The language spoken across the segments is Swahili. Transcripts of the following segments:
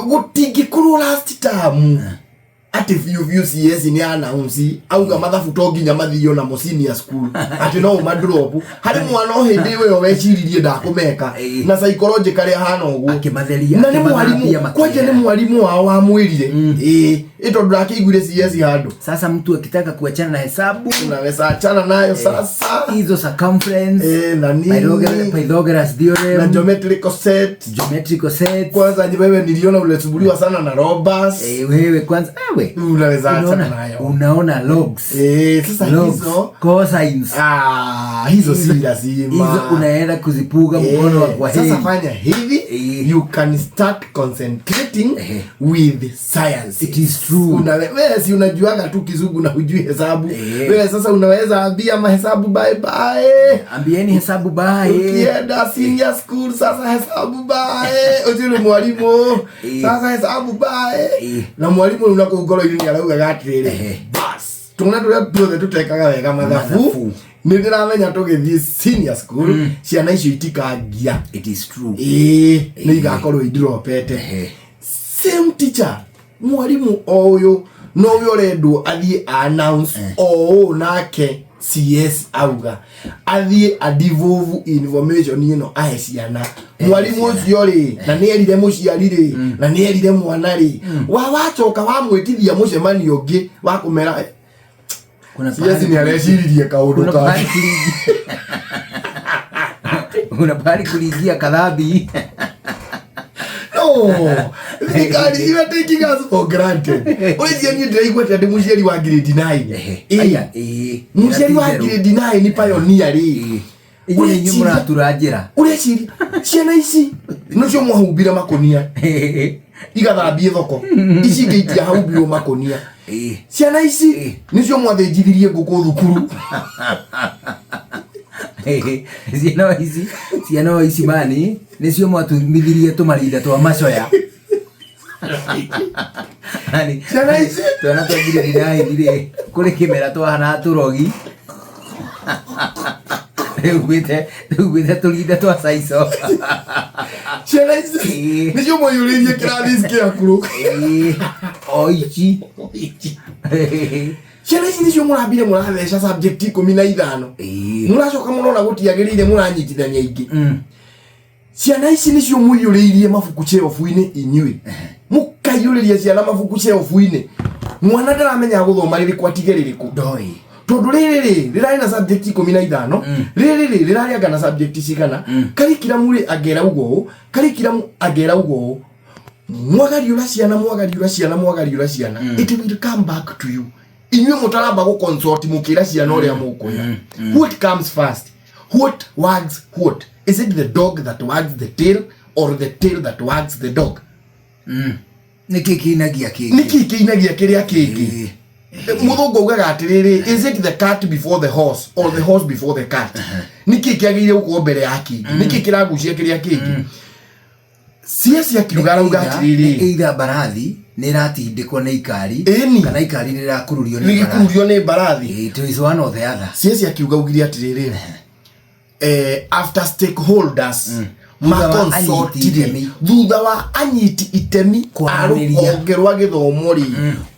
gutingikuru last term ati view CS ni announce auga mathabu to nginya mathio na senior school ati no madrop hari mwana o hindi we weciririe ndakumeka na psychologically hana uguo akimatheria na ni mwalimu kwaje ni mwalimu wao wa mwirire ito ndakiguire CS hando. Sasa mtu akitaka kuachana na hesabu unaweza achana nayo sasa hizo circumference na nini Pythagoras theorem na geometrical set kwanza ni wewe niliona ulesubuliwa sana na Roberts wewe kwanza unaweza achana nayo unaona logs sasa hizo cosines hizo si lazima hizo unaenda kuzipuga mkono wa kwa sasa fanya hivi you can start concentrating with science. It is true. Wewe si unajuaga tu kizungu na hujui hesabu wewe sasa unaweza ambia mahesabu bye ambieni hesabu bye ukienda senior school sasa hesabu bye ujue mwalimu sasa hesabu bye na mwalimu unakugoro ili arauga gatirire bas tunataka tuothe tutekaga wega mathabu nĩndĩramenya tũgĩthiĩ senior school ciana icio itikangia. It is true. Nĩ igakorwo idropete same teacher mwalimu oyo no we ũrendwo athiĩ announce nake CS auga athiĩ adivolve information ĩno ahe ciana mwalimu ũcio rĩ na nĩ erire mũciari rĩ na nĩ erire mwana rĩ wacoka wamwĩtithia mũcemanio ũngĩ wa kũmera kuna CS ni arecirie kaundu ka una bali kuligia kadhabi thirikari you are taking us for granted. Ulizia ni ndaigwa ati muciari wa grade 9 muciari wa grade 9 ni pioneer ri ule nyumura turajira ureciri ciana ici nocio mwahumbira makonia igathambie thoko ici ngeitia haumbirwo makonia ciana ici nicio mwathenjithirie nguku thukuru ciana ici mani nicio mwatumithirie tumarinda twa macoya ani ciana ici twana twagire ndiraire kuri kimera twahana turogi Ugwite tulinda twa saiso ciana ici nicio mwayuririe kirathi kiakuru oichi ciana ici nicio murambire muratheca subject 15 muracoka murona gutiagirire muranyitithania ingi ciana ici nicio muyuririe mabuku cheofu-ini inyui mukayuriria ciana mabuku cheofu-ini mwana ndaramenya guthoma ririku atige ririku ndoi tondu riri rirari na subject 15 riri rirari anga na subject cigana curriculum ri agera ugo curriculum agera ugo mwagariura ciana it will come back to you inywe mutaramba go consult mukira ciana uria mukuya what comes first what wags what is it the dog that wags the tail or the tail that wags the dog nikikinagia kiria kingi muthungu ugaga atiriri is it the cat before the horse or the horse before the cat niki kiagire uko mbere ya kingi niki kiragucia kiria kingi ciacia kiugara uga atiriri either barathi ni ratindikwo ni ikari kana ikari ni rakururio ni barathi it is one or the other ciacia kiuga ugiri atiriri after stakeholders makonsortire thutha wa anyiti itemi kwaruongerwa githomo ri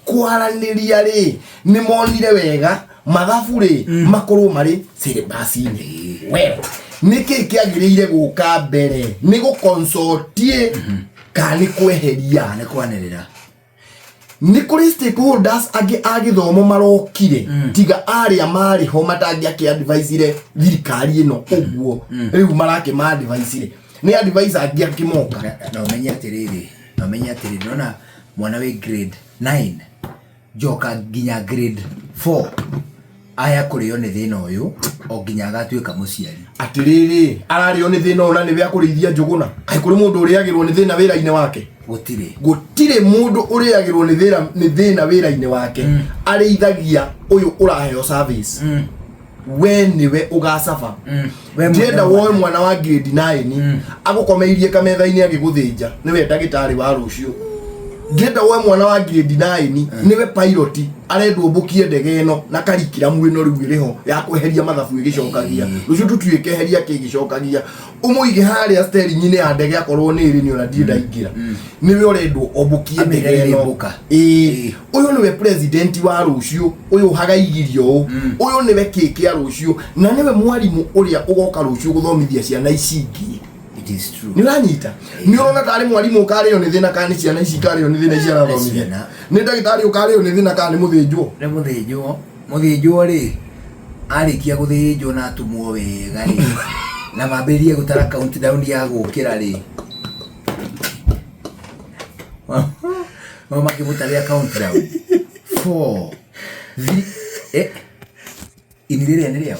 kwaraniria ri ni monire wega mathabu ri makorwo mari syllabus-ini wewe niki kiagiriire guka mbere ni gukonsortie kani kweheria ne kwanirira ni kuri stakeholders agithomo marokire tiga aria mari ho matangia ki advice ire thirikari ino uguo riu marake ma advice ire ni advice agia kimoka no menya atiriri nona mwana we grade 9 joka ginya grade 4 aya kurio ni thina uyu o ginya agatuika muciari atiriri arario ni thina ona ni bya kurithia njuguna kai kuri mundu uriagirwo ni thina wira-ine wake gutire mundu uriagirwo ni thina wira-ine wake areithagia uyu uraheo service we niwe ugacafa ndienda woe mwana wa grade 9 agukomeirie kametha-ini agiguthinja niwe ndagitari wa rucio ngenda we mwana wa grade 9 niwe pilot arendwo mbukie ndege ino na curriculum ino riu iriho ya kweheria mathabu igicokagia rucio tutuike heria kigicokagia umuige haria steering ine ya ndege akorwo ni iri ni ona ndi ndaingira niwe urendwo ombukie ndege ino uyu niwe president wa rucio uyu hagaigirio uyu niwe kiki a rucio na niwe mwarimu uria ugoka rucio guthomithia ciana ici ingi. It is true. Niranyita ni urona tari mwarimu ukareo ni thina kana ciana ici kareo ni thina ciana thomithia ni ndagitari ukareo ni thina kana muthinjwo muthinjwo ri arikia guthinjwo na atumwo wega ri na mambirie gutara countdown ya gukira ri mama kimutaria countdown 4 iniria niria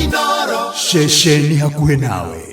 Inooro shesheni hakuhe nawe.